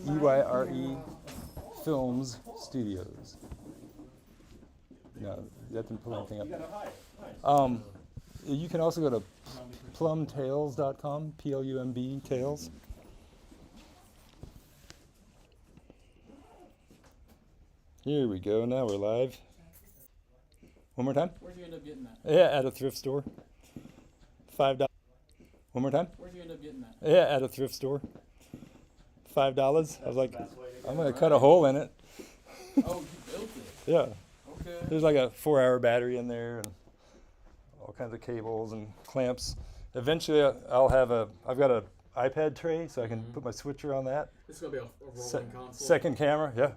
EYRE Films Studios. No, that didn't pull anything up. You can also go to plumbtales.com, Plumb Tales. Here we go, now we're live. One more time? Where'd you end up getting that? Yeah, at a thrift store. $5. One more time? Where'd you end up getting that? Yeah, at a thrift store. $5. I was like, I'm going to cut a hole in it. Oh, you built it? Yeah. Okay. There's like a 4-hour battery in there and all kinds of cables and clamps. Eventually I've got an iPad tray so I can put my switcher on that. This is going to be a rolling console? Second camera, yeah.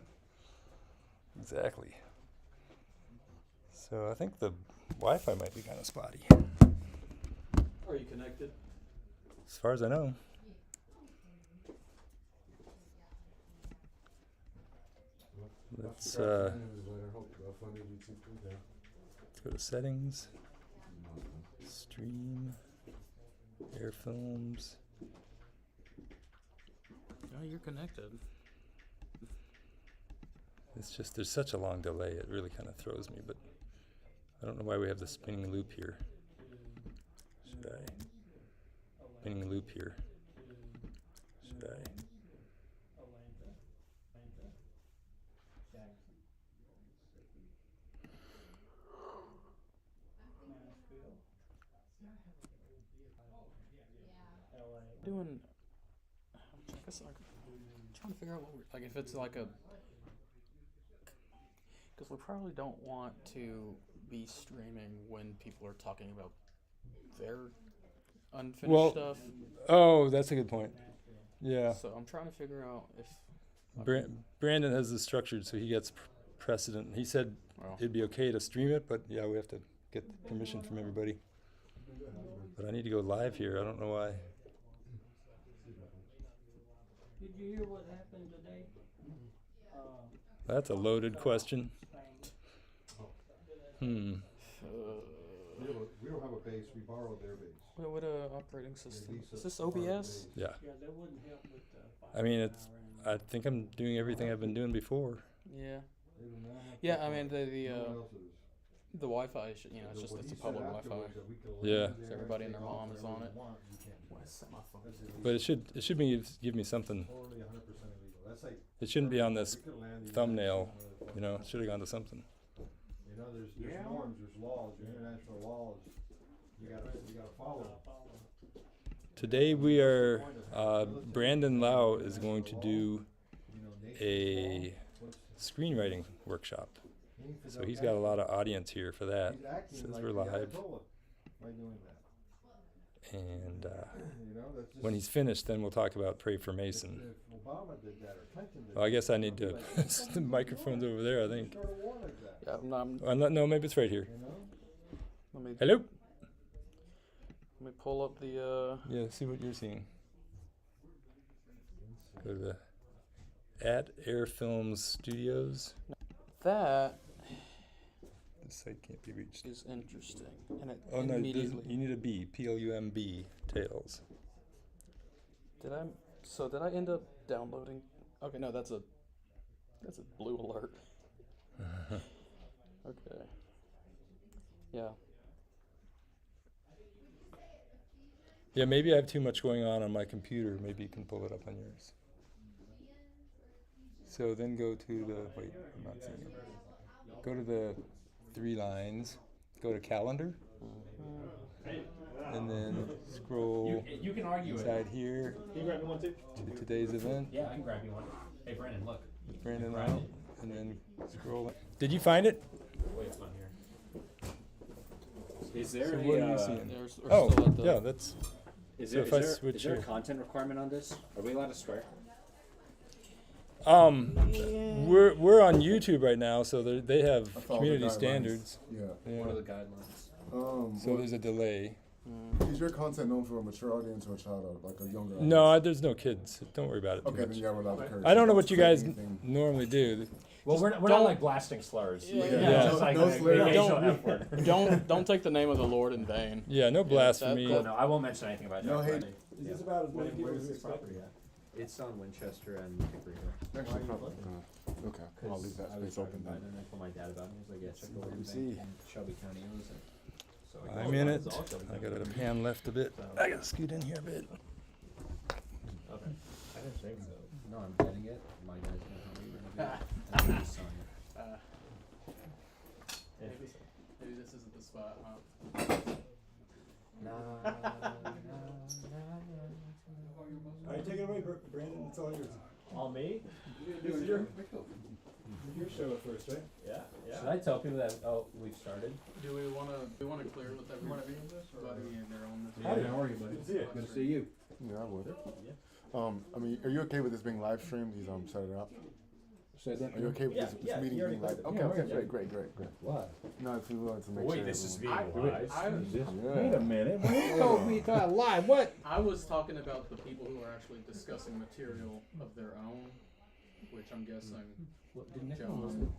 Exactly. So I think the Wi-Fi might be kind of spotty. Are you connected? As far as I know. Let's go to settings, stream, air films. Oh, you're connected. It's just there's such a long delay, it really kind of throws me, but I don't know why we have the spinning loop here. Should I? Spinning loop here. Should I? Doing, I guess I'm trying to figure out what we're, like if it's like a, because we probably don't want to be streaming when people are talking about their unfinished stuff. Oh, that's a good point. Yeah. So I'm trying to figure out if Brandon has this structured so he gets precedent. He said it'd be okay to stream it, but yeah, we have to get permission from everybody. But I need to go live here. I don't know why. Did you hear what happened today? That's a loaded question. We don't have a base. We borrowed their base. what operating system? Is this OBS? Yeah. Yeah, that wouldn't help with I mean, I think I'm doing everything I've been doing before. Yeah. Yeah, I mean the Wi-Fi, it's just it's a public Wi-Fi. Yeah. So everybody and their mom is on it. But it should give me something. It shouldn't be on this thumbnail, it should have gone to something. There's norms, there's laws, there's international laws. You gotta follow. Today we are, Brandon Lau is going to do a screenwriting workshop. So he's got a lot of audience here for that, since we're live. And when he's finished, then we'll talk about Pray for Mason. Well, I guess I need to, the microphone's over there, I think. Yeah, No, maybe it's right here. Let Hello? me pull up the. Yeah, see what you're seeing. Go to the @Air Films Studios. That The site can't be reached. is interesting, and it Oh no, immediately. you need a B. Plumb Tales. Did I end up downloading? Okay, no, that's a blue alert. Okay. Yeah. Yeah, maybe I have too much going on my computer. Maybe you can pull it up on yours. So then go to wait, I'm not seeing it. Go to the 3 lines, go to calendar, and then scroll You can argue inside it. here Can you grab me one too? to today's event. Yeah, I can grab you one. Hey, Brandon, look. Brandon out, and then scroll. Did you find it? Wait, it's not here. Is there So what are you a, seeing? We're Oh, still at the, yeah, that's. is So there, if I is there, switch is there a here. content requirement on this? Are we allowed to swear? We're on YouTube right now, so they have follow the community guidelines. standards. Yeah. What are the guidelines? So there's a delay. Is your content known for a mature audience or a child, like a younger audience? No, there's no kids. Don't worry about it too Okay, then much. yeah, we're allowed to curse. I don't know what you Say guys anything. normally do. Well, we're not like blasting slurs. Yeah. Yeah. Just like No the slurs. occasional F word. don't take the name of the Lord in vain. Yeah, no blasphemy. Cool, no, I won't mention anything about that. No hate. Friday. Is this about as many people as this property at? It's on Winchester and Hickory Hill. Actually, probably. Okay, I'll leave that I was space open talking then. and I told my dad about it. He was like, "Yeah, check the Let me land see. bank in Shelby County owns it." So I I'm in it. I got a pan left a bit. I gotta scoot in here a bit. Okay. I didn't think so. No, I'm getting it. My dad's gonna help me renovate it. And then his son. Maybe this isn't the spot, huh? Alright, take it away, Brandon. It's all yours. All me? This is your show at first, right? Yeah, Should I tell people that we've started? Do we wanna clear with everybody in their own? Howdy, how are you, buddy? Good to see you. Good to see you. Yeah, I would. I mean, are you okay with this being live streamed? He's set it up. Say that. Are you okay with this meeting being live? Okay, okay, great. What? No, if we wanted to make Wait, sure. this is everyone- being live. Wait a minute. When you told me to live, what? I was talking about the people who are actually discussing material of their own, which I'm guessing. John.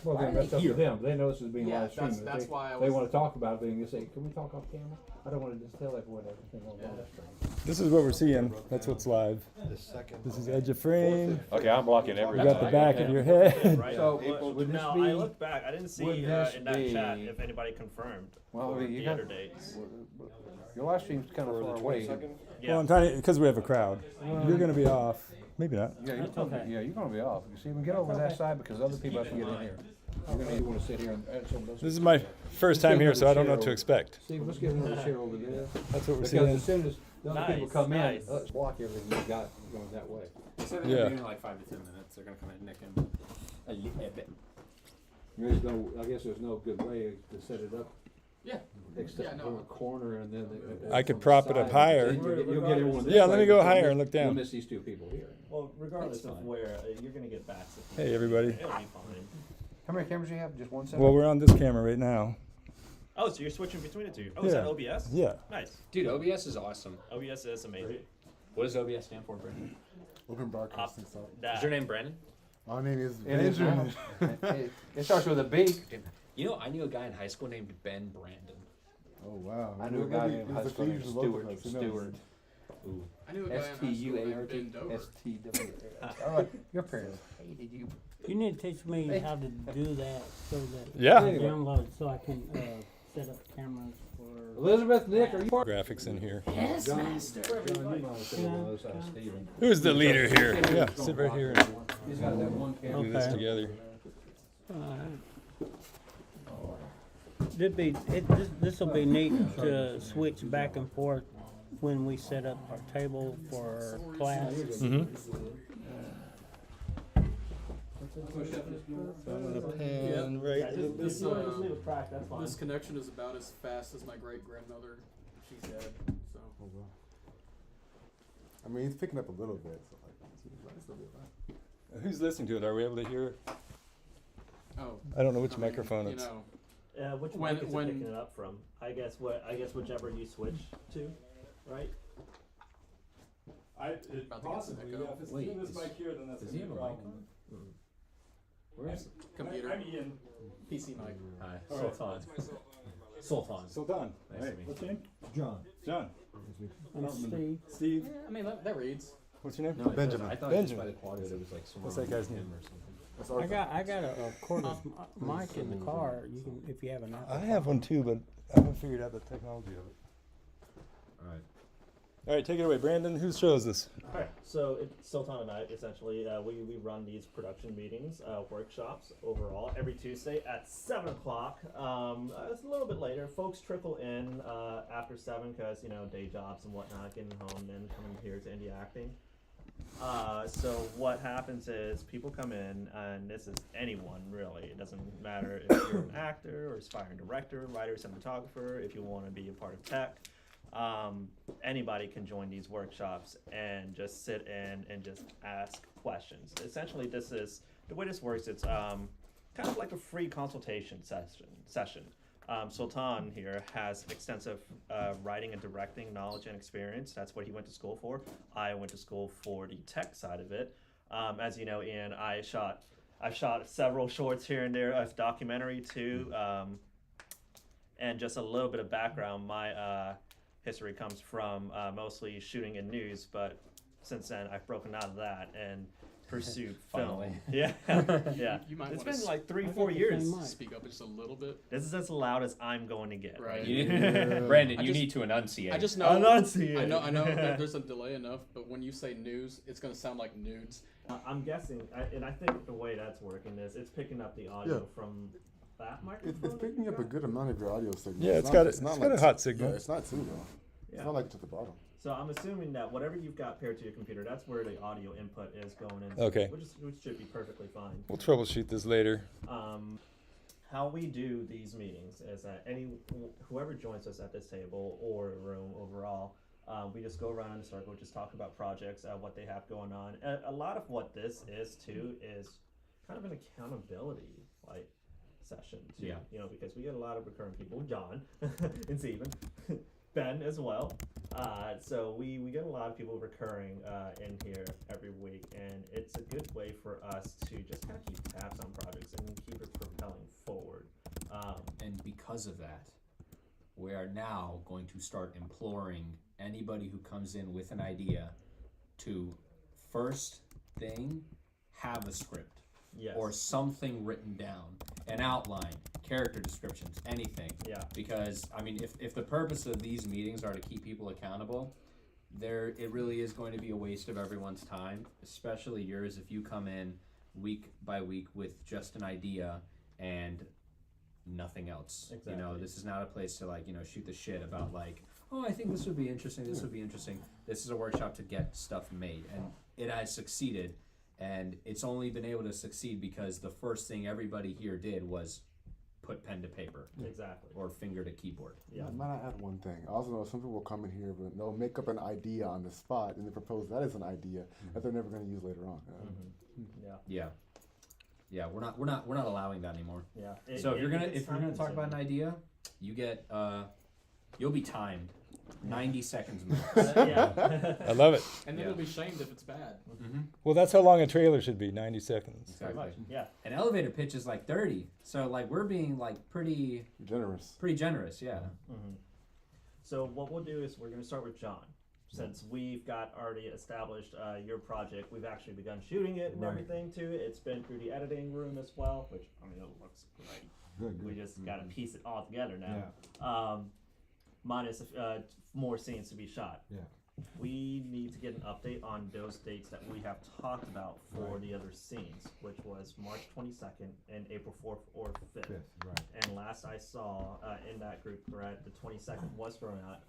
Well, then that's up to them. They know this is being Yeah, live streamed. that's If why I they was. want to talk about it, they can say, "Can we talk off camera?" I don't want to just tell everyone everything on live stream. This is what we're seeing. That's what's live. The second. This is edge of frame. Okay, I'm blocking We everything. got the back of your head. Right. So, Well, would this now be- I looked back. I didn't see would this in that chat be- if anybody confirmed Well, for you the got- other dates. Your live stream's kind of far away. Yeah. Well, I'm trying to, because we have a crowd. You're gonna be off. Maybe not. Yeah, you're gonna be off. You see, we get over that side because other people have to get in here. You're gonna want to sit here and some of those. This is my first time here, so I don't know what to expect. See, let's get another chair over there. That's what we're Because seeing. as soon as the other people Nice, come in, nice. let's block everything you got going that way. They said Yeah. they're meeting in like 5 to 10 minutes. They're gonna come in and nick him a little bit. There's no, I guess there's no good way to set it up. Yeah. Except Yeah, from no. a corner and then. I could from the prop it up side. higher. Then you'll get everyone this Yeah, way, let me go but higher you'll and look down. You'll miss these two people here. Well, regardless That's of fine. where, you're gonna get backs. Hey, everybody. It'll be fine. How many cameras do you have? Just one set? Well, we're on this camera right now. Oh, so you're switching between the two? Oh, is that Yeah. OBS? Yeah. Nice. Dude, OBS is awesome. OBS is amazing. What does OBS stand for, Brandon? Open broadcasting stuff. Is your name Brandon? My name is It is Benjamin. It starts with a B. You know, I knew a guy in high school named Ben Brandon. Oh wow. I knew a guy named high school named Stewart. Stewart. Ooh. I knew a guy in high school named Ben Dover. S-T-U-A-R-T. Your parents hated you. You need to teach me how to do that so that Yeah. I download so I can set up cameras for. Elizabeth, Nick, are you? Graphics in here. Yes, John, master. John, you might want to sit on the other side of Steven. Who's the leader here? Yeah, sit right here and He's got that one camera. do this Okay. together. This will be neat to switch back and forth when we set up our table for class. Mm-hmm. So I'm gonna pan right. This, Crack, that's fine. this connection is about as fast as my great grandmother. She's dead. So. Oh, wow. I mean, he's picking up a little bit. So like, it's a little bit. Who's listening to it? Are we able to hear it? Oh. I don't know which I mean, microphone you it's. know, Which When- mic is when- it picking it up from? I guess whichever you switch to, right? About to get some echo. If it's Wait, in this mic here, then that's does gonna he be a have a mic problem. Where's computer, I'm Ian. PC mic. Hi, All right. Sultan. Sultan. Sultan. Nice to meet What's your name? John. John. I'm Steve. Steve. I mean, that reads. What's your name? No, it Benjamin. doesn't. I thought Benjamin. just by the quad it was like someone What's that on guy's him name? or something. That's all. I got a cordless mic in the car. You can if you have an I Apple. have one too, but I haven't figured out the technology of it. Alright. All right, take it away, Brandon. Whose show is this? Alright, so Sultan and I essentially we run these production meetings, workshops overall every Tuesday at 7 o'clock. It's a little bit later. Folks trickle in after 7 because day jobs and whatnot, getting home, then coming here to indie acting. So what happens is people come in, and this is anyone really. It doesn't matter if you're an actor or aspiring director, writer, cinematographer. If you want to be a part of tech. Anybody can join these workshops and just sit in and just ask questions. Essentially, this is the way this works. It's kind of like a free consultation session. Sultan here has extensive writing and directing knowledge and experience. That's what he went to school for. I went to school for the tech side of it. As you know, Ian, I've shot several shorts here and there, a documentary too, and just a little bit of background. My history comes from mostly shooting in news, but since then, I've broken out of that and pursued Finally. film. Yeah, yeah. You might It's wanna been like 3-4 I got the years. same mic. speak up just a little bit. This is as loud as I'm going to get. Right. You Yeah. Brandon, I you just- need to enunciate. I just know. I'm not seeing I it. know that there's a delay enough, but when you say news, it's gonna sound like nudes. I'm guessing, and I think the way that's working is it's picking up the audio Yeah. from that It's microphone. picking up a good amount of your audio signal. Yeah, It's got not a hot signal. Yeah, it's not too though. Yeah. It's not like it's at the bottom. So I'm assuming that whatever you've got paired to your computer, that's where the audio input is going in. Okay. Which should be perfectly fine. We'll troubleshoot this later. How we do these meetings is that whoever joins us at this table or room overall, we just go around in a circle, just talk about projects, what they have going on. A lot of what this is too is kind of an accountability like session too. Yeah. You know, because we get a lot of recurring people, John and Steven, Ben as well. So we get a lot of people recurring in here every week, and it's a good way for us to just kind of keep tabs on projects and keep it propelling forward. And because of that, we are now going to start imploring anybody who comes in with an idea to first thing have a script Yes. or something written down, an outline, character descriptions, anything. Yeah. Because I mean, if the purpose of these meetings are to keep people accountable, it really is going to be a waste of everyone's time, especially yours if you come in week by week with just an idea and nothing else. You know, Exactly. this is not a place to like, you know, shoot the shit about like, oh, I think this would be interesting, this would be interesting. This is a workshop to get stuff made, and it has succeeded, and it's only been able to succeed because the first thing everybody here did was put pen to paper Exactly. or finger to keyboard. Yeah. I might add one thing. I also know some people come in here, but they'll make up an idea on the spot and they propose that as an idea that they're never going to use later on. Yeah. Yeah. Yeah, we're not allowing that anymore. Yeah. So if you're gonna talk about an idea, you get you'll be timed 90 seconds max. yeah. I love it. And then Yeah. you'll be shamed if it's bad. Well, that's how long a trailer should be, 90 seconds. Pretty much. Yeah. An elevator pitch is like 30, so like we're being like pretty Generous. generous. Yeah. So what we'll do is we're going to start with John. Since we've got already established your project, we've actually begun shooting it and Right. everything too. It's been through the editing room as well, which I mean it looks great. Good. We just got to piece it all together now. Minus more scenes to be shot. Yeah. We need to get an update on those dates that we have talked about for Right. the other scenes, which was March 22nd and April 4th or 5th. Fifth, right. And last I saw in that group thread, the 22nd was thrown out,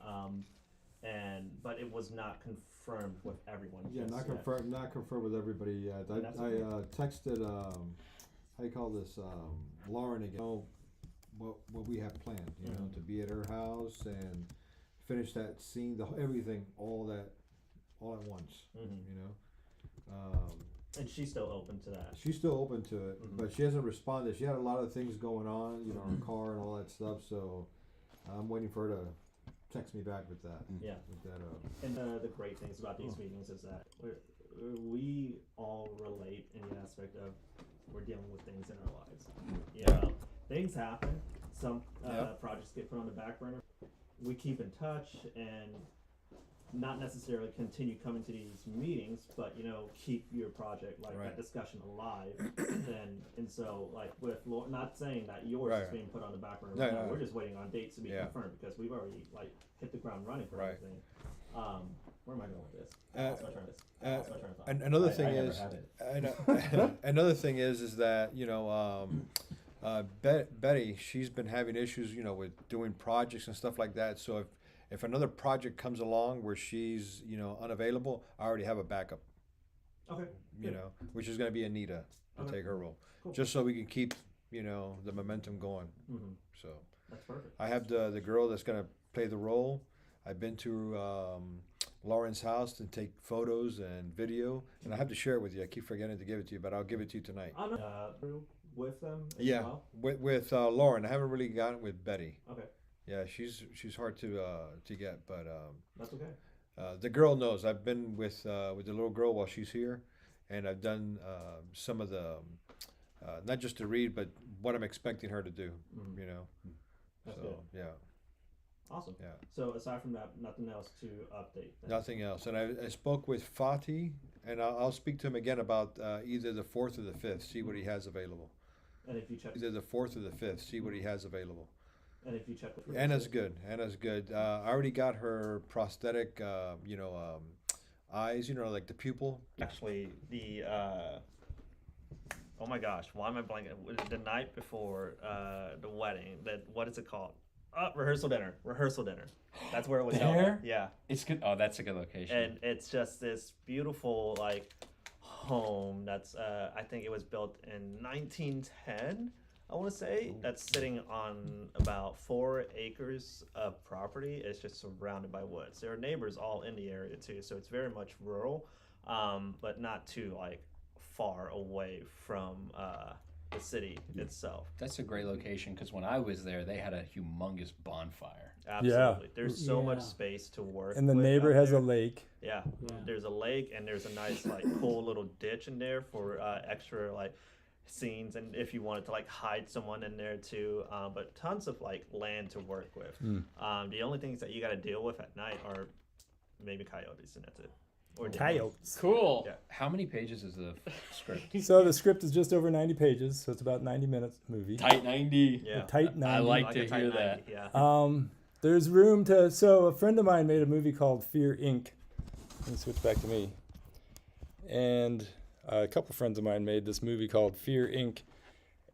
but it was not confirmed with everyone. Yeah, just not yet. confirmed. Not confirmed with everybody yet. I That's okay. texted how you call this Lauren again. Oh, what we have planned, you know, to be at her house and finish that scene, everything, all at once. You know. And she's still open to that. She's still open to it, but she hasn't responded. She had a lot of things going on, you know, her car and all that stuff. So I'm waiting for her to text me back with that. Yeah. With that. And the great things about these meetings is that we all relate in the aspect of we're dealing with things in our lives. You know, things happen. Some projects get put on the back burner. We keep in touch and not necessarily continue coming to these meetings, but you know, keep your project like that discussion alive. and so like with not saying that yours is being put on the back burner. Right now. We're just waiting on dates to be confirmed because we've already like hit the ground running for everything. Where am I going with this? That's my turn. That's my turn of thought. And another I thing never is, had another thing is that you know, Betty, she's been having issues, you know, with doing projects and stuff like that. So if another project comes along where she's, you know, unavailable, I already have a backup. Okay. You know, which is going to be Anita to take her role, Cool. just so we can keep, you know, the momentum going. So That's perfect. I have the girl that's going to play the role. I've been to Lauren's house to take photos and video, and I have to share it with you. I keep forgetting to give it to you, but I'll give it to you tonight. With them as Yeah, well? with Lauren. I haven't really gotten it with Betty. Okay. Yeah, she's hard to get, but That's okay. the girl knows. I've been with the little girl while she's here, and I've done some of the not just to read, but what I'm expecting her to do. You know, That's so good. yeah. Awesome. Yeah. So aside from that, nothing else to update. Then. Nothing else. And I spoke with Fatih, and I'll speak to him again about either the 4th or the 5th, see what he has available. And if you check, Either the 4th or the 5th, see what he has available. and if you check with Anna's good. Anna's good. I already got her prosthetic, eyes, like the pupil. Actually, the oh my gosh, why am I blanking? The night before the wedding, what is it called? Rehearsal dinner. That's where it was held. There? Yeah, It's good. Oh, that's a good location. and it's just this beautiful home that's I think it was built in 1910. I want to say that's sitting on about 4 acres of property. It's just surrounded by woods. There are neighbors all in the area too, so it's very much rural, but not too far away from the city itself. That's a great location because when I was there, they had a humongous bonfire. Absolutely, there's so much Yeah. space to work. And the with neighbor out has there. a lake. Yeah. Yeah. There's a lake and there's a nice cool little ditch in there for extra scenes, and if you wanted to hide someone in there too, but tons of land to work with. The only things that you got to deal with at night are maybe coyotes, and that's it. Or demons. Coyotes. Cool. Yeah. How many pages is the script? So the script is just over 90 pages, so it's about 90 minutes movie. Tight 90. Yeah. A tight 90. I like Like to a tight hear 90, that. Yeah. There's room to. So a friend of mine made a movie called Fear Inc. Let me switch back to me. And a couple friends of mine made this movie called Fear Inc.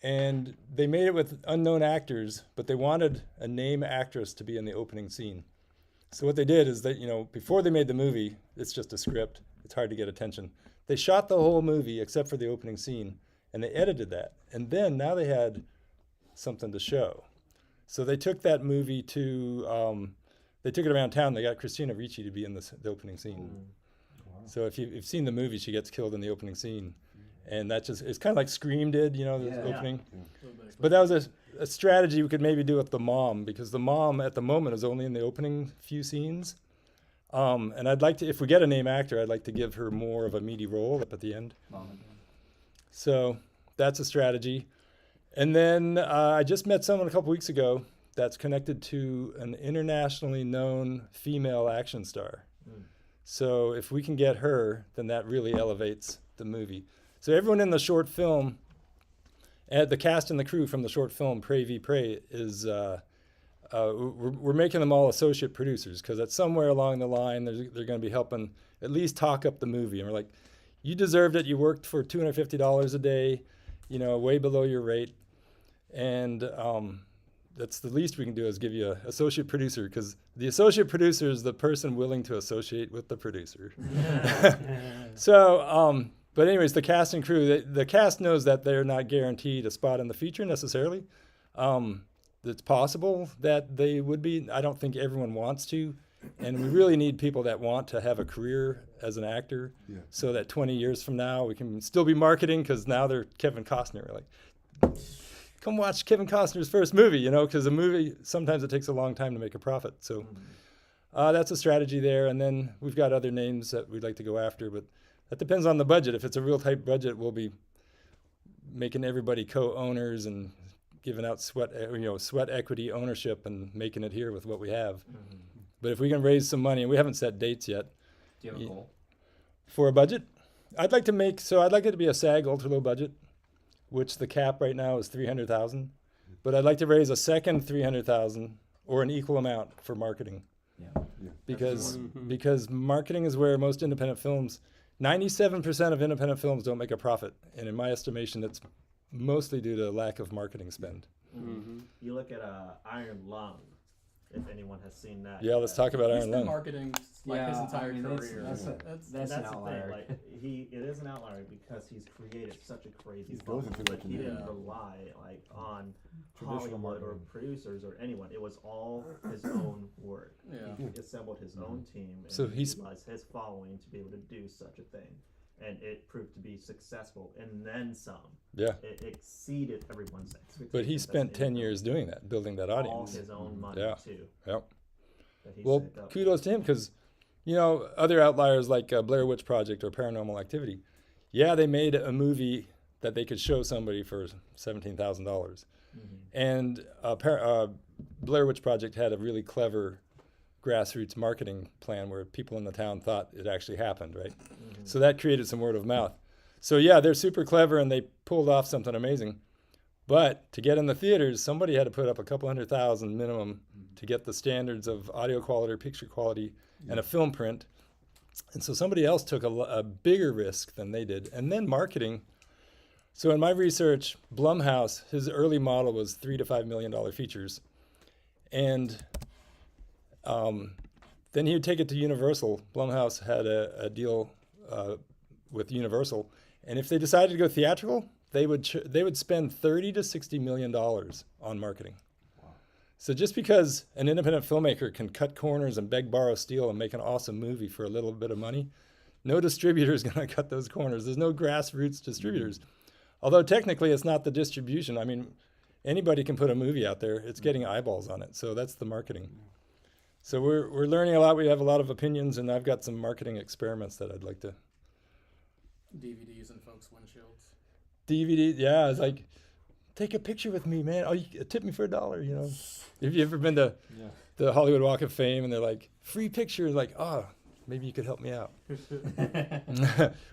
And they made it with unknown actors, but they wanted a name actress to be in the opening scene. So what they did is that, before they made the movie, it's just a script. It's hard to get attention. They shot the whole movie except for the opening scene, and they edited that. And then now they had something to show. So they took that movie to, they took it around town. They got Christina Ricci to be in the opening scene. So if you've seen the movie, she gets killed in the opening scene. And it's kind of like Scream did, the opening. But that was a strategy we could maybe do with the mom, because the mom at the moment is only in the opening few scenes. And I'd like to, if we get a name actor, I'd like to give her more of a meaty role up at the end. So that's a strategy. And then I just met someone a couple weeks ago that's connected to an internationally known female action star. So if we can get her, then that really elevates the movie. So everyone in the short film, the cast and the crew from the short film Prey v. Prey is, we're making them all associate producers, because at somewhere along the line they're going to be helping at least talk up the movie. And we're like, you deserved it. You worked for $250 a day, way below your rate. And that's the least we can do, is give you an associate producer, because the associate producer is the person willing to associate with the producer. So, but anyways, the cast and crew, the cast knows that they're not guaranteed a spot in the feature necessarily. It's possible that they would be. I don't think everyone wants to. And we really need people that want to have a career as an actor, so that 20 years from now we can still be marketing, because now they're Kevin Costner. We're like, come watch Kevin Costner's first movie, because a movie, sometimes it takes a long time to make a profit. So that's a strategy there. And then we've got other names that we'd like to go after, but that depends on the budget. If it's a real tight budget, we'll be making everybody co-owners and giving out sweat equity ownership and making it here with what we have. But if we can raise some money, and we haven't set dates yet. Do you have a goal? For a budget, I'd like it to be a SAG ultra low budget, which the cap right now is $300,000. But I'd like to raise a second $300,000 or an equal amount for marketing. Because marketing is where most independent films, 97% of independent films don't make a profit. And in my estimation, that's mostly due to lack of marketing spend. You look at Iron Lung, if anyone has seen that. Yeah, let's talk about He's Iron been Lung. marketing his entire career. That's an the outlier. thing. It is an outlier because he's created such a crazy. He's built into it. He didn't rely on Traditional Hollywood or marketing. producers or anyone. It was all his own work. Yeah. He assembled his own team and So he's- utilized his following to be able to do such a thing, and it proved to be successful. And then some. Yeah. It exceeded everyone's expectations. But he as spent an 10 indie years doing that, building that film. audience. All his own money Yeah. too. Yep. That he Well, saved up. kudos to him, because, other outliers like Blair Witch Project or Paranormal Activity, yeah, they made a movie that they could show somebody for $17,000. And Blair Witch Project had a really clever grassroots marketing plan where people in the town thought it actually happened, right? So that created some word of mouth. So yeah, they're super clever and they pulled off something amazing. But to get in the theaters, somebody had to put up a couple $100,000 minimum to get the standards of audio quality, picture quality, and a film print. And so somebody else took a bigger risk than they did. And then marketing. So in my research, Blumhouse, his early model was $3 to $5 million features. And then he would take it to Universal. Blumhouse had a deal with Universal. And if they decided to go theatrical, they would spend $30 to $60 million on marketing. Wow. So just because an independent filmmaker can cut corners and beg, borrow, steal and make an awesome movie for a little bit of money, no distributor is going to cut those corners. There's no grassroots distributors. Although technically it's not the distribution. I mean, anybody can put a movie out there. It's getting eyeballs on it. So that's the marketing. So we're learning a lot. We have a lot of opinions, and I've got some marketing experiments that I'd like to. DVDs and folks' windshields. DVD, yeah, it's like, take a picture with me, man. Oh, you tip me for $1, you know. Have you ever been to the Hollywood Walk of Fame and they're like, free picture, like, oh, maybe you could help me out.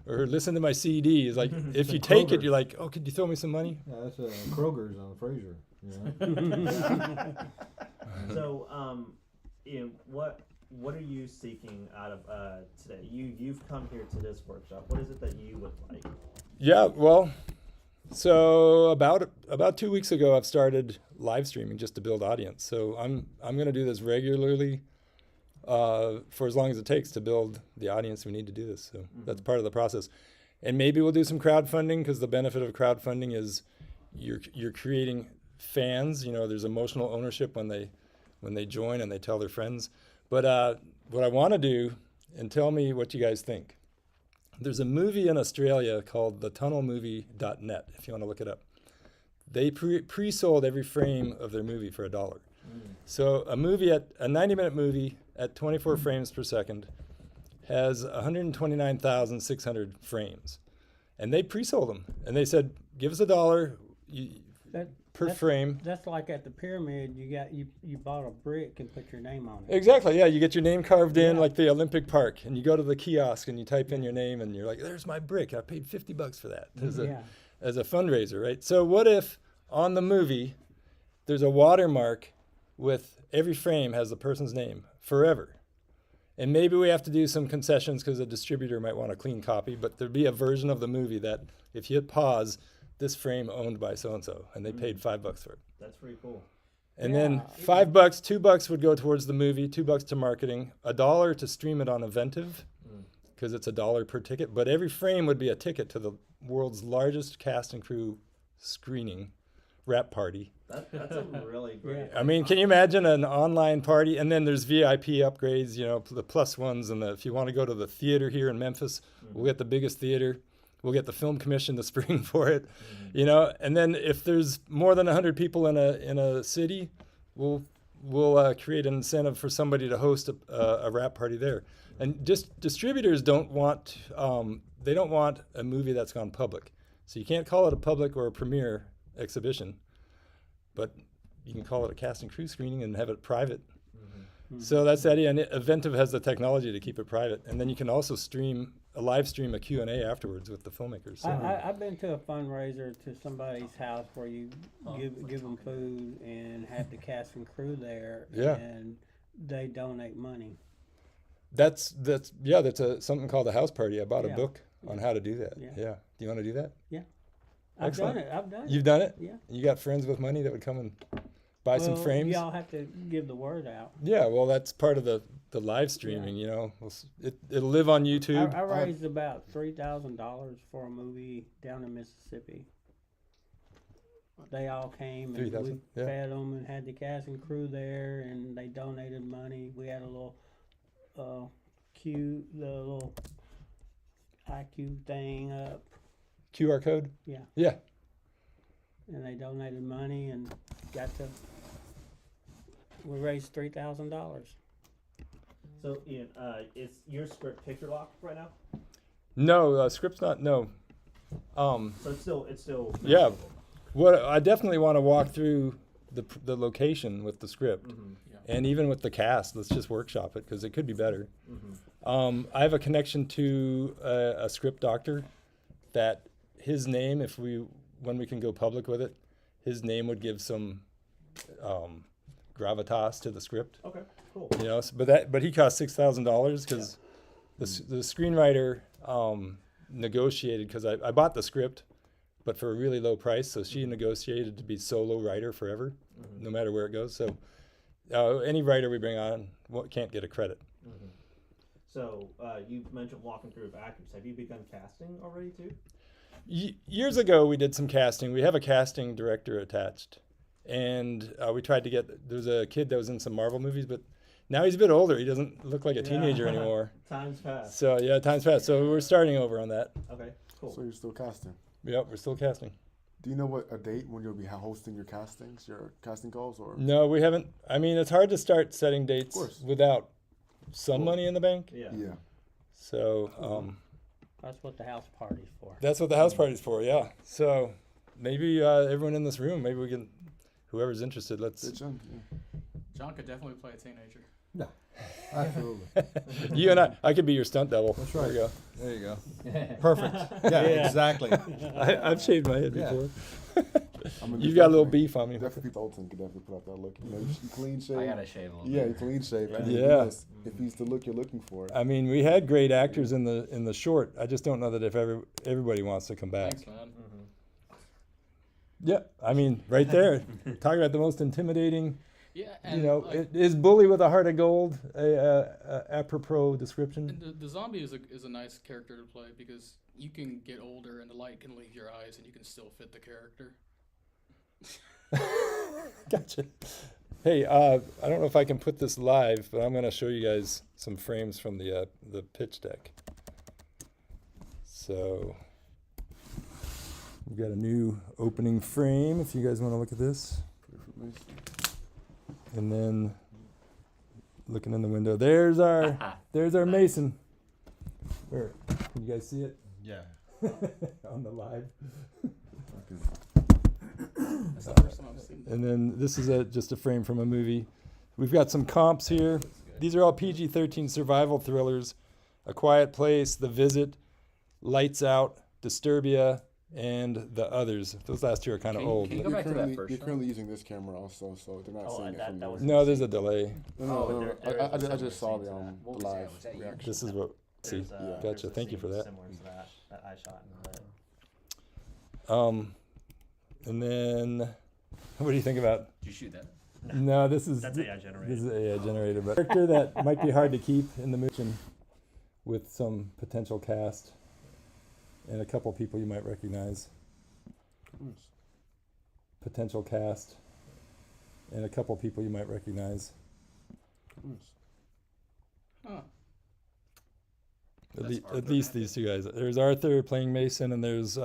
Or listen to my CD. It's like, if you take it, you're like, oh, could you throw me some money? Yeah, that's Kroger's on Fraser. You know? So, Ian, what are you seeking out of today? You've come here to this workshop. What is it that you would like? Yeah, well, so about 2 weeks ago, I've started live streaming just to build audience. So I'm going to do this regularly for as long as it takes to build the audience we need to do this. So that's part of the process. And maybe we'll do some crowdfunding, because the benefit of crowdfunding is you're creating fans. You know, there's emotional ownership when they join and they tell their friends. But what I want to do, and tell me what you guys think. There's a movie in Australia called thetunnelmovie.net, if you want to look it up. They pre-sold every frame of their movie for $1. So a 90-minute movie at 24 frames per second has 129,600 frames. And they pre-sold them. And they said, give us $1 per frame. That's like at the pyramid. You bought a brick and put your name on it. Exactly. Yeah, you get your name carved in like the Olympic Park, and you go to the kiosk and you type in your name, and you're like, "There's my brick. I paid $50 for that as a fundraiser, right?" So what if on the movie there's a watermark with every frame has the person's name forever? And maybe we have to do some concessions because a distributor might want a clean copy, but there'd be a version of the movie that if you hit pause, this frame owned by so-and-so, and they paid $5 for it. That's pretty cool. And then $5, $2 would go towards the movie, $2 to marketing, $1 to stream it on Eventive, because it's $1 per ticket. But every frame would be a ticket to the world's largest cast and crew screening wrap party. That's a really great. I mean, can you imagine an online party? And then there's VIP upgrades, you know, the plus ones, and if you want to go to the theater here in Memphis, we'll get the biggest theater. We'll get the film commission the spring for it, you know. And then if there's more than 100 people in a city, we'll create an incentive for somebody to host a wrap party there. And just distributors don't want they don't want a movie that's gone public. So you can't call it a public or a premiere exhibition, but you can call it a cast and crew screening and have it private. So that's the idea. And Eventive has the technology to keep it private, and then you can also live stream a Q&A afterwards with the filmmakers. So. I've been to a fundraiser to somebody's house where you give them food and have the cast and crew there, and they donate money. That's something called a house party. I bought a book on how to do that. Yeah. Do you want to do that? Yeah. Excellent. I've done it. You've done it? Yeah. You got friends with money that would come and buy some frames? Y'all have to give the word out. Yeah, well, that's part of the live streaming, you know. It'll live on YouTube. I raised about $3,000 for a movie down in Mississippi. They all came and we fed them and had the cast and crew there, and they donated money. We had a little the little IQ thing up. QR code? Yeah. Yeah. And they donated money and we raised $3,000. So, Ian, is your script picture locked right now? No, script's not. No. So it's still yeah. manageable. What I definitely want to walk through the location with the script, and even with the cast. Let's just workshop it because it could be better. I have a connection to a script doctor that his name, when we can go public with it, his name would give some gravitas to the script. Okay, cool. You know, but he cost $6,000 because the screenwriter negotiated, because I bought the script, but for a really low price. So she negotiated to be solo writer forever, no matter where it goes. So any writer we bring on can't get a credit. So you mentioned walking through of actors. Have you begun casting already too? Years ago, we did some casting. We have a casting director attached. And we tried to there's a kid that was in some Marvel movies, but now he's a bit older. He doesn't look like a teenager anymore. Time's passed. So, yeah, time's passed. So we're starting over on that. Okay, cool. So you're still casting. Yep, we're still casting. Do you know what a date when you'll be hosting your castings, your casting calls, or? No, we haven't. I mean, it's hard to start setting dates without some money in the bank. Yeah. So That's what the house party's for. that's what the house party's for, yeah. So maybe everyone in this room, maybe we can, whoever's interested, let's. John, John could definitely play a teenager. No, absolutely. You and I could be your stunt double. That's right. There you go. There you go. Perfect. Yeah, exactly. I've shaved my head Yeah. before. I mean, You've got a little beef on me. Definitely, Dalton could definitely put out that look. You know, you clean shave. I gotta shave a little Yeah, bit. you clean shave. I mean, Yeah. if he's the look you're looking for. I mean, we had great actors in the short. I just don't know that if everybody wants to come back. Thanks, man. Yeah, I mean, right there, talking about the most intimidating. Yeah, and You know, it is Bully with a Heart of Gold a apropos description? and the zombie is a nice character to play because you can get older and the light can leave your eyes and you can still fit the character. Gotcha. Hey, I don't know if I can put this live, but I'm going to show you guys some frames from the pitch deck. So we've got a new opening frame if you guys want to look at this. And then looking in the window, there's our Mason. Where can you guys see it? Yeah. On the live. That's the first time I've seen that. And then this is just a frame from a movie. We've got some comps here. These are all PG-13 survival thrillers. A Quiet Place, The Visit, Lights Out, Disturbia, and The Others. Those last two are kind of old. Can you but- go back to that You're first one? currently using this camera also, so they're not seeing it from that there. was- No, there's a delay. No. I just saw the What was that? live Was that you? reaction. This is what. See, There's, Yeah. there's gotcha. a Thank you for scene that. Similar to that I shot in the And then, what do you think about? Did you shoot that? No, this is That's AI generated. This is AI generated, but character that might be hard to keep in the movie with some potential cast and a couple people you might recognize. Potential cast and a couple people you might recognize. Huh. At least these two guys. There's Arthur playing Mason, and there's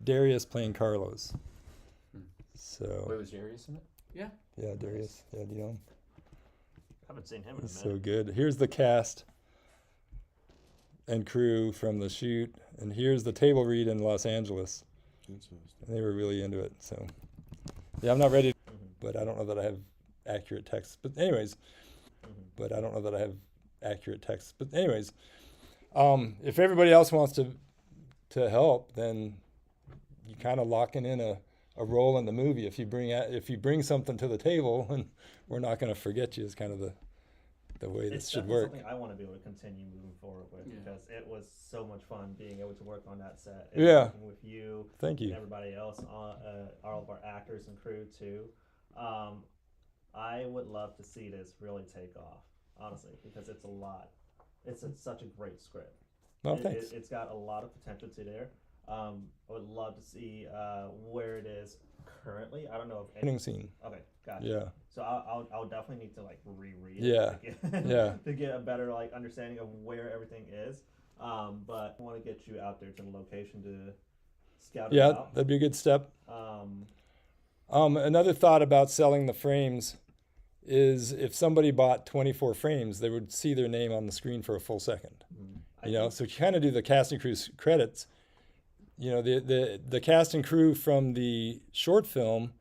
Darius playing Carlos. So Wait, was Darius in it? Yeah. yeah, Darius. Yeah, do you know him? haven't seen him in a It's minute. so good. Here's the cast and crew from the shoot, and here's the table read in Los Angeles. And they were really into it. So yeah, I'm not ready, but I don't know that I have accurate text. But anyways, if everybody else wants to help, then you kind of locking in a role in the movie. If you bring something to the table, and we're not going to forget you, is kind of the way this It's should definitely work. something I want to be able to continue moving forward with Yeah. because it was so much fun being able to work on that set. Yeah. Working with you. Thank you. And everybody else, all of our actors and crew too. I would love to see this really take off, honestly, because it's a lot. It's such a great script. Well, thanks. It's got a lot of potential to there. I would love to see where it is currently. I don't know if Opening scene. Okay, gotcha. Yeah. So I'll definitely need to like reread it. Yeah. To get a better like understanding of where everything is. But I want to get you out there to the location to scout it Yeah, out. that'd be a good step. Um, Another thought about selling the frames is if somebody bought 24 frames, they would see their name on the screen for a full second. I You know, think- so you kind of do the cast and crew credits, the cast and crew from the short film,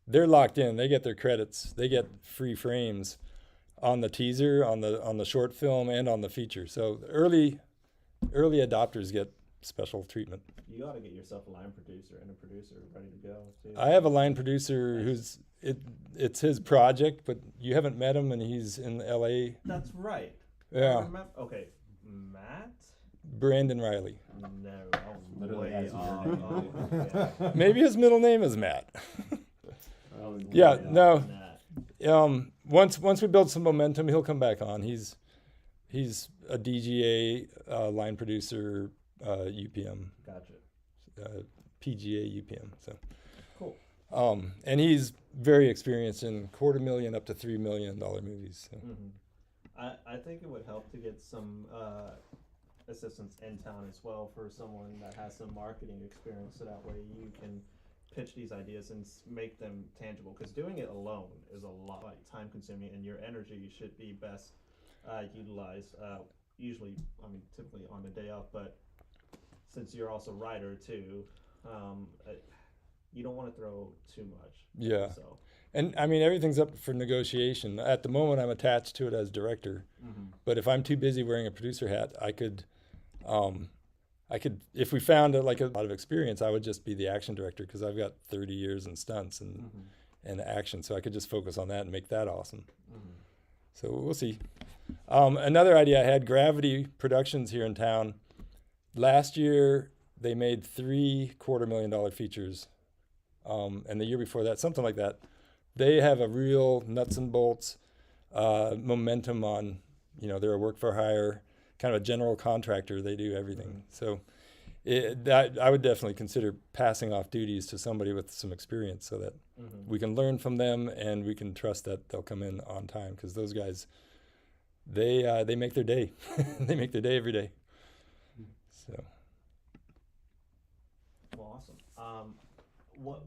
they're locked in. They get their credits. They get free frames on the teaser, on the short film, and on the feature. So early adopters get special treatment. You ought to get yourself a line producer and a producer ready to go too. I have a line producer it's his project, but you haven't met him, and he's in LA. That's right. Yeah. Okay, Matt. Brandon Riley. No, Literally way has your off. name. Oh, yeah. Maybe his middle name is Matt. Way no. off on that. Once we build some momentum, he'll come back on. He's a DGA line producer, UPM, Gotcha. PGA UPM. So Cool. and he's very experienced in $250,000 up to $3 million movies. So. I think it would help to get some assistance in town as well for someone that has some marketing experience, so that way you can pitch these ideas and make them tangible. Because doing it alone is a lot time consuming, and your energy should be best utilized. Usually, typically on the day off, but since you're also a writer too, you don't want to throw too much. Yeah. So. And everything's up for negotiation. At the moment, I'm attached to it as director. But if I'm too busy wearing a producer hat, I could, if we found a lot of experience, I would just be the action director, because I've got 30 years in stunts and action. So I could just focus on that and make that awesome. So we'll see. Another idea I had, Gravity Productions here in town. Last year, they made 3 $250,000 features. And the year before that, something like that. They have a real nuts and bolts momentum on, they're a work for hire, kind of a general contractor. They do everything. So I would definitely consider passing off duties to somebody with some experience, so that we can learn from them and we can trust that they'll come in on time, because those guys, they make their day. They make their day every day. So. Well, awesome.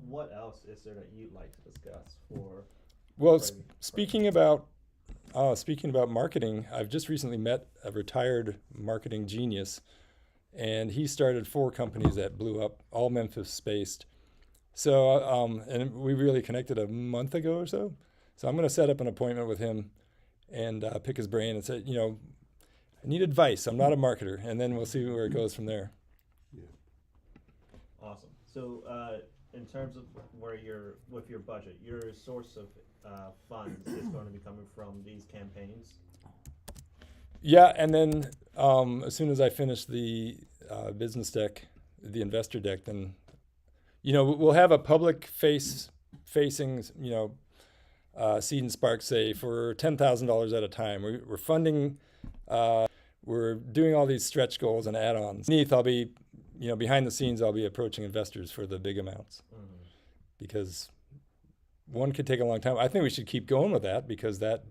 What else is there that you'd like to discuss for? Well, speaking about marketing, I've just recently met a retired marketing genius, and he started 4 companies that blew up, all Memphis-based. So, and we really connected a month ago or so. So I'm going to set up an appointment with him and pick his brain and say, I need advice. I'm not a marketer, and then we'll see where it goes from there. Awesome. So, in terms of where you're with your budget, your source of funds is going to be coming from these campaigns. Yeah, and then as soon as I finish the business deck, the investor deck, then we'll have a public facing Seed and Spark say for $10,000 at a time. We're funding. We're doing all these stretch goals and add-ons. Beneath, I'll be behind the scenes, I'll be approaching investors for the big amounts, because one could take a long time. I think we should keep going with that, because that's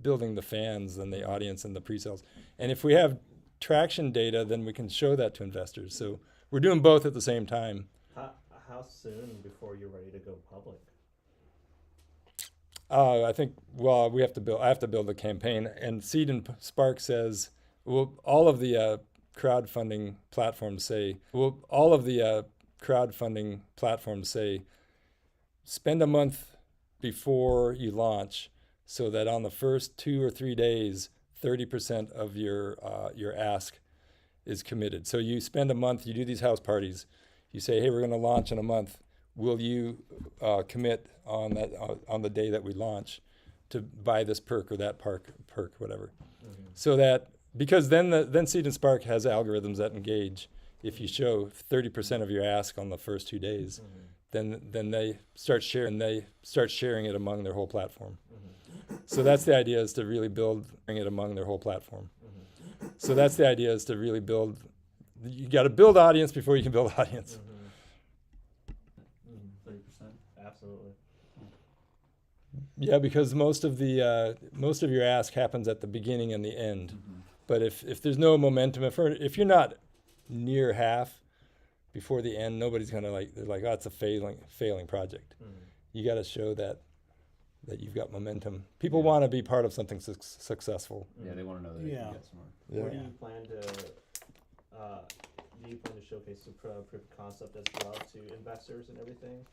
building the fans and the audience and the pre-sales. And if we have traction data, then we can show that to investors. So we're doing both at the same time. How soon before you're ready to go public? I think, I have to build a campaign, and Seed and Spark says, all of the crowdfunding platforms say, spend a month before you launch, so that on the first 2 or 3 days, 30% of your ask is committed. So you spend a month, you do these house parties, you say, hey, we're going to launch in a month. Will you commit on the day that we launch to buy this perk or that perk, whatever? So that, because then Seed and Spark has algorithms that engage. If you show 30% of your ask on the first 2 days, then they start sharing it among their whole platform. So that's the idea, is to really build it among their whole platform. So that's the idea, is to really build. You got to build audience before you can build audience. 30%. Absolutely. Yeah, because most of your ask happens at the beginning and the end. But if there's no momentum, if you're not near half before the end, nobody's gonna they're like, oh, it's a failing project. You got to show that you've got momentum. People want to be part of something successful. Yeah, they want to know that they can get somewhere. Where do you plan to plan to showcase the proof of concept as well to investors and everything?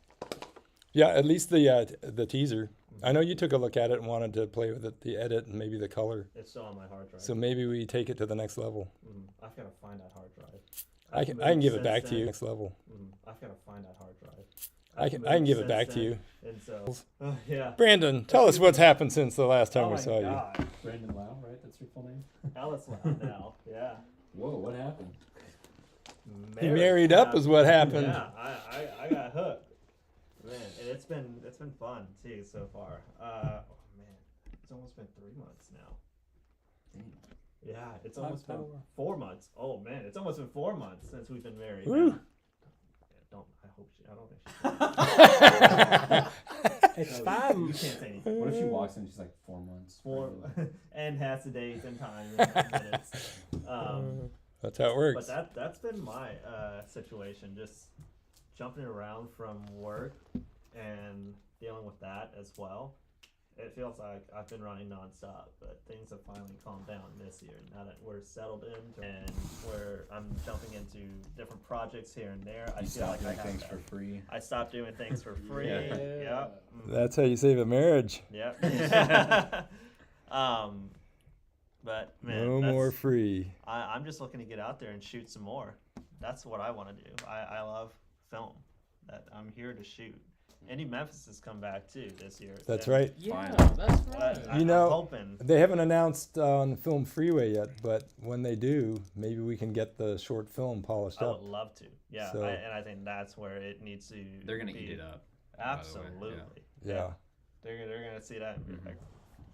Yeah, at least the teaser. I know you took a look at it and wanted to play with it, the edit and maybe the color. It's still on my hard drive. So maybe we take it to the next level. I've got to find that hard drive. I can give it back to you next level. I've got to find that hard drive. I can give it back to you. And so, yeah. Brandon, tell us what's happened since the last time Oh we my saw God. you. Brandon Lau, right? That's your full name? Alice Loud now. Yeah. Whoa, what happened? He married up is what happened. Yeah, I got hooked. Man, and it's been fun too so far. Oh man, it's almost been 3 months now. Yeah, it's almost been 4 months. Oh man, it's almost been 4 months since we've been married. Woo. I don't think she. It's 5. You can't say anything. What if she walks in and she's like 4 months? And has the dates and times and minutes. That's how it works. But that's been my situation. Just jumping around from work and dealing with that as well. It feels like I've been running nonstop, but things have finally calmed down this year now that we're settled in and where I'm jumping into different projects here and there. I feel like I have things for free. I stopped doing things for free. Yeah. That's how you save a marriage. Yep. But man, No more free. I'm just looking to get out there and shoot some more. That's what I want to do. I love film. That I'm here to shoot. Indy Memphis has come back too this year. That's right. Yeah, that's right. You know, I'm hoping. They haven't announced on Film Freeway yet, but when they do, maybe we can get the short film polished I up. would love to. Yeah, So- and I think that's where it needs to. They're going to be. eat it up. Absolutely. Yeah. They're gonna see that and be like,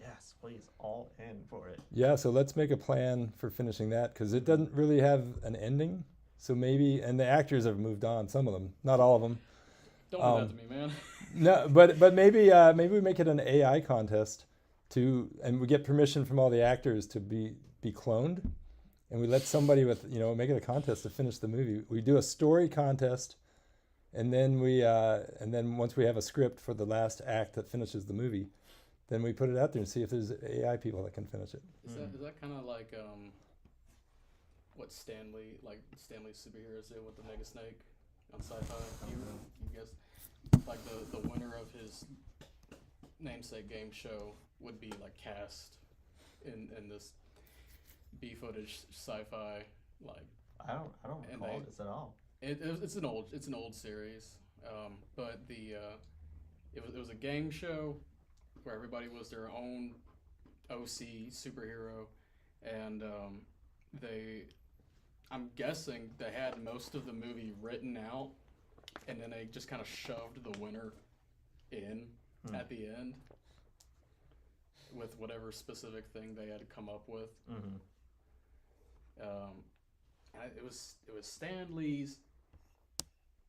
yes, please, all in for it. Yeah, so let's make a plan for finishing that because it doesn't really have an ending. So maybe, and the actors have moved on, some of them, not all of them. Don't do that to me, man. No, but maybe we make it an AI contest and we get permission from all the actors to be cloned, and we let somebody with make it a contest to finish the movie. We do a story contest, and then once we have a script for the last act that finishes the movie, then we put it out there and see if there's AI people that can finish it. Is that kind of like what Stanley's superheroes did with the Mega Snake on Sci-Fi? You guys, like the winner of his namesake game show would be like cast in this B footage Sci-Fi like. I don't recall this at all. It's an old series, but it was a game show where everybody was their own OC superhero, and I'm guessing they had most of the movie written out, and then they just kind of shoved the winner in at the end with whatever specific thing they had come up with. It was Stan Lee's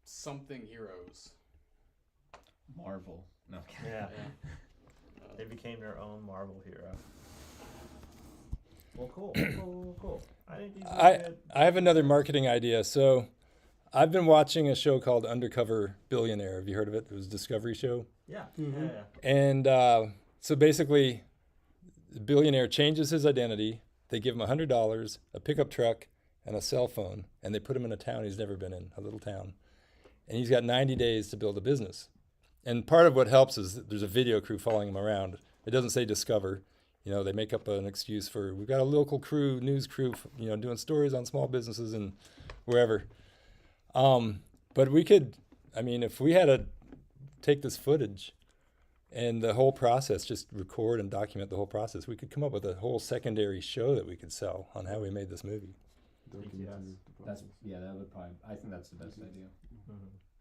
something heroes. Marvel. No. Yeah. They became their own Marvel hero. Well, cool. I think these are good. I have another marketing idea. So I've been watching a show called Undercover Billionaire. Have you heard of it? It was a Discovery show. Yeah. Mm-hmm. Yeah. And so basically, the billionaire changes his identity. They give him $100, a pickup truck, and a cell phone, and they put him in a town he's never been in, a little town. And he's got 90 days to build a business. And part of what helps is that there's a video crew following him around. It doesn't say Discover. They make up an excuse for, we've got a local crew, news crew, doing stories on small businesses and wherever. But we could, if we had to take this footage and the whole process, just record and document the whole process, we could come up with a whole secondary show that we could sell on how we made this movie. That would probably, I think that's the best idea.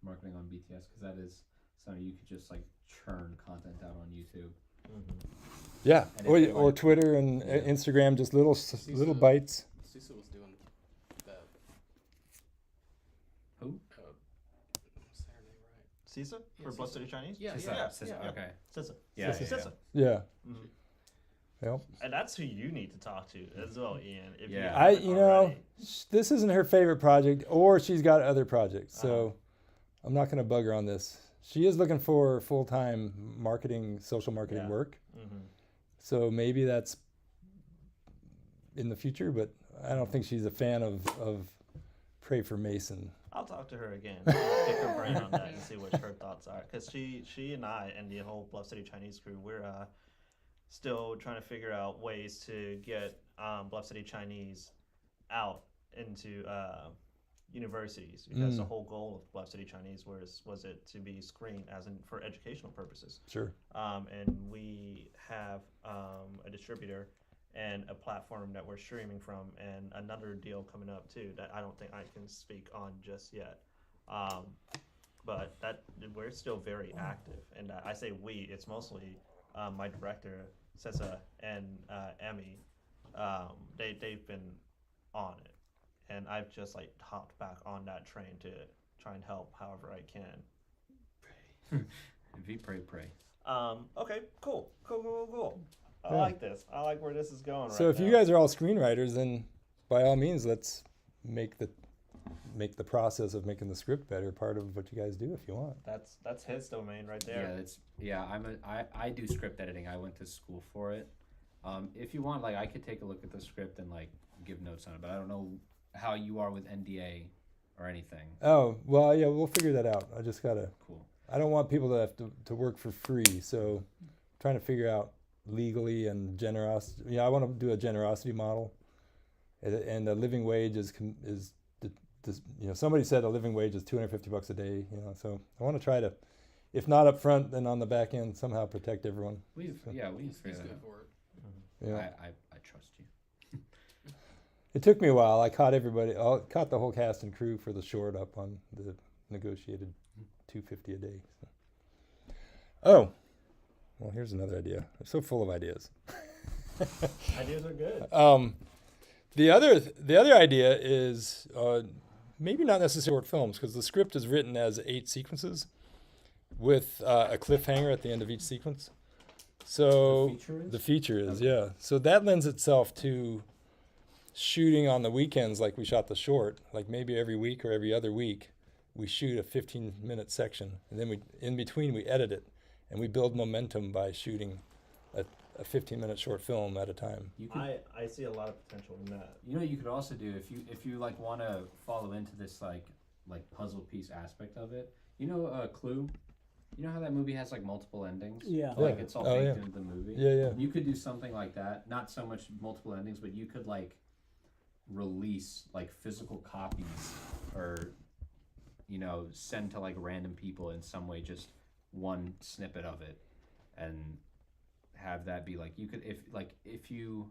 Marketing on BTS, because that is something you could just like churn content out on YouTube. Yeah, And or Twitter and Instagram, just little bites. Cecil was doing that. Who? What's her name, right? Cisa for Yeah, Blood Cisa. City Chinese? Yeah. Okay. Cisa. Yeah. Cisa. Yeah. Mhm. Yep. And that's who you need to talk to as well, Ian. If Yeah. you haven't already. This isn't her favorite project, or she's got other projects, so I'm not going to bug her on this. She is looking for full-time social marketing work. So maybe that's in the future, but I don't think she's a fan of Pray for Mason. I'll talk to her again. I'll pick her brain on that and see what her thoughts are. Because she and I and the whole Bluff City Chinese crew, we're still trying to figure out ways to get Bluff City Chinese out into universities, because the whole goal of Bluff City Chinese was it to be screened as in for educational purposes. Sure. And we have a distributor and a platform that we're streaming from, and another deal coming up too that I don't think I can speak on just yet. But that we're still very active, and I say we. It's mostly my director, Sessa, and Emmy. They've been on it, and I've just like hopped back on that train to try and help however I can. Pray. Okay, cool. I like this. I like where this is going. So right if now. you guys are all screenwriters, then by all means, let's make the process of making the script better part of what you guys do if you want. That's his domain right there. I do script editing. I went to school for it. If you want, like, I could take a look at the script and like give notes on it, but I don't know how you are with NDA or anything. Oh, well, yeah, we'll figure that out. I just gotta. Cool. I don't want people to have to work for free, so trying to figure out legally and generosity. Yeah, I want to do a generosity model, and a living wage is somebody said a living wage is $250 a day. So I want to try to, if not up front, then on the back end somehow protect everyone. We can figure He's that good out. for it. Yeah. I trust you. It took me a while. I caught the whole cast and crew for the short up on the negotiated $250 a day. So. Oh, well, here's another idea. I'm so full of ideas. Ideas are good. The other idea is maybe not necessarily short films, because the script is written as 8 sequences with a cliffhanger at the end of each sequence. So the feature is, yeah. So that lends itself to shooting on the weekends, like we shot the short, like maybe every week or every other week, we shoot a 15-minute section, and then in between we edit it, and we build momentum by shooting a 15-minute short film at a time. I see a lot of potential in that. You could also do if you like want to follow into this like puzzle piece aspect of it. Clue. You know how that movie has like multiple endings? Yeah. Like it's all baked into the movie. Yeah. You could do something like that. Not so much multiple endings, but you could like release like physical copies, or send to like random people in some way, just one snippet of it, and have that be like, you could, if you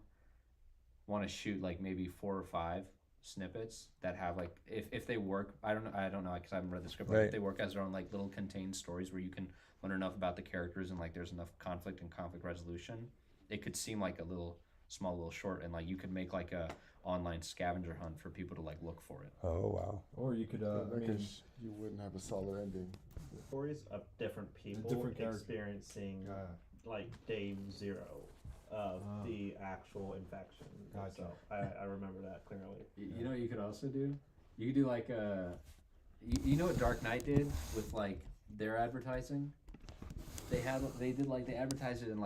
want to shoot like maybe 4 or 5 snippets that have like, if they work, I don't know because I haven't read the script, but Right. if they work as their own like little contained stories where you can learn enough about the characters and like there's enough conflict and conflict resolution, it could seem like a small little short, and like you could make like a online scavenger hunt for people to like look for it. Oh, wow. Or you could, You wouldn't have a solid ending. Stories of different people Different characters. experiencing like day 0 of the actual infection. Gotcha. So I remember that clearly. You know what you could also do? You could do like you know what Dark Knight did with like their advertising? They advertised it in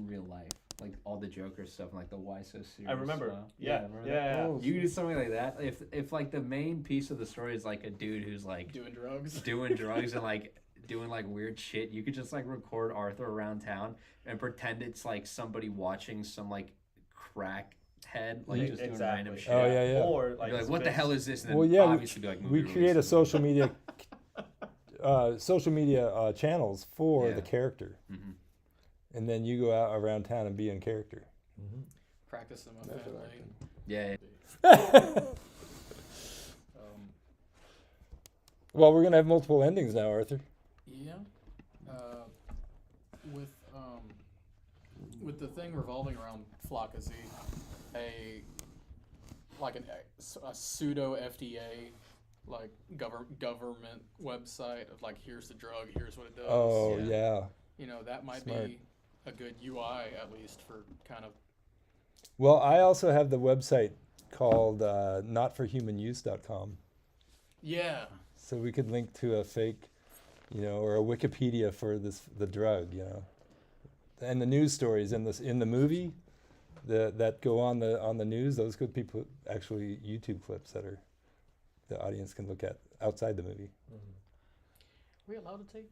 real life. Like all the Joker stuff and like the Why So Serious I remember. stuff. Yeah. Remember Yeah. that? Oh, You could do something like that. If like the main piece of the story is like a dude who's like Doing drugs. doing drugs and like doing like weird shit, you could just like record Arthur around town and pretend it's like somebody watching some like crack head, like just doing random shit. Oh, yeah. Or You'd like, be like, what the hell is this? And then Well, yeah, obviously be like, we movie create a release. social media channels for Yeah. the character, Mhm. and then you go out around town and be in character. Practice them on Method family. acting. Yeah. Well, we're gonna have multiple endings now, Arthur. Yeah. With the thing revolving around Flocka Z, a pseudo FDA like government website of like, here's the drug, here's what it does. Oh, yeah. That might Smart. be a good UI at least for kind of. Well, I also have the website called notforhumanuse.com. Yeah. So we could link to a fake, or a Wikipedia for the drug, and the news stories in the movie that go on the news. Those could be actually YouTube clips that are the audience can look at outside the movie. Mhm. Are we allowed to take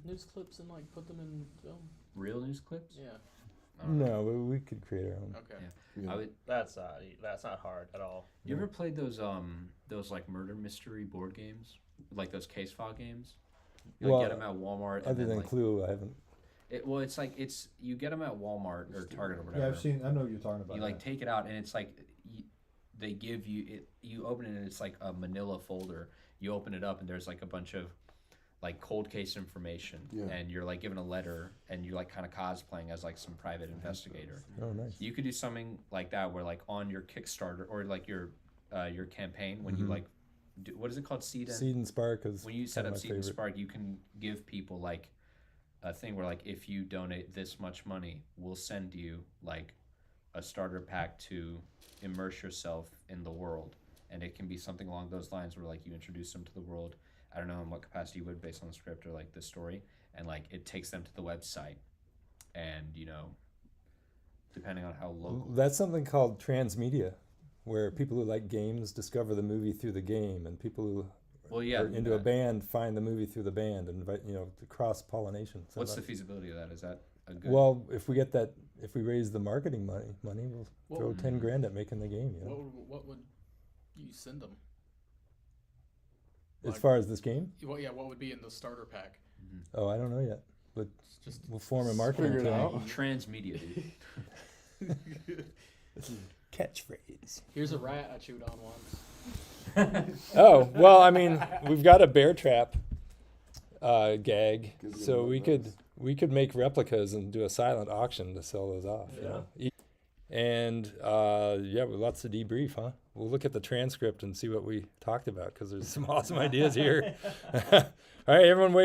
news clips and like put them in film? Real news clips? Yeah. I don't know. No, we could create our own. Okay. Yeah. I would. That's not hard at all. You ever played those like murder mystery board games, like those case file games? You Well, get them at Walmart. And Other then, than like, Clue, I haven't. you get them at Walmart or Target or whatever. Yeah, I've seen. I know what you're talking about. You like that. take it out and it's like they give you it. You open it and it's like a Manila folder. You open it up and there's like a bunch of like cold case information, Yeah. and you're like given a letter and you're like kind of cosplaying as like some private investigator. Oh, nice. You could do something like that where like on your Kickstarter or like your campaign when you Mhm. like do, what is it called, Seed? Seed and Spark is When you set kinda up my Seed and favorite. Spark, you can give people like a thing where like if you donate this much money, we'll send you like a starter pack to immerse yourself in the world, and it can be something along those lines where like you introduce them to the world. I don't know in what capacity you would based on the script or like the story, and like it takes them to the website, and you know, depending on how local. That's something called transmedia, where people who like games discover the movie through the game, and people who Well, yeah. are into a band find the movie through the band, and the cross pollination. So What's the that's- feasibility of that? Is that a good? Well, if we raise the marketing money, we'll What throw would- 10 grand at making the game. You know, What would you send them? as like- far as this game. Well, yeah. What would be in the starter pack? Oh, I don't know yet, but It's just we'll form a marketing Figure it team. out. Transmedia, dude. Catchphrase. here's a rat I chewed on once. Oh, well, I mean, we've got a bear trap gag, Gives you so a we little could make replicas and do a silent auction to sell those off. You Yeah. know? And with lots to debrief, huh? We'll look at the transcript and see what we talked about because there's some awesome ideas here. All right, everyone, wave.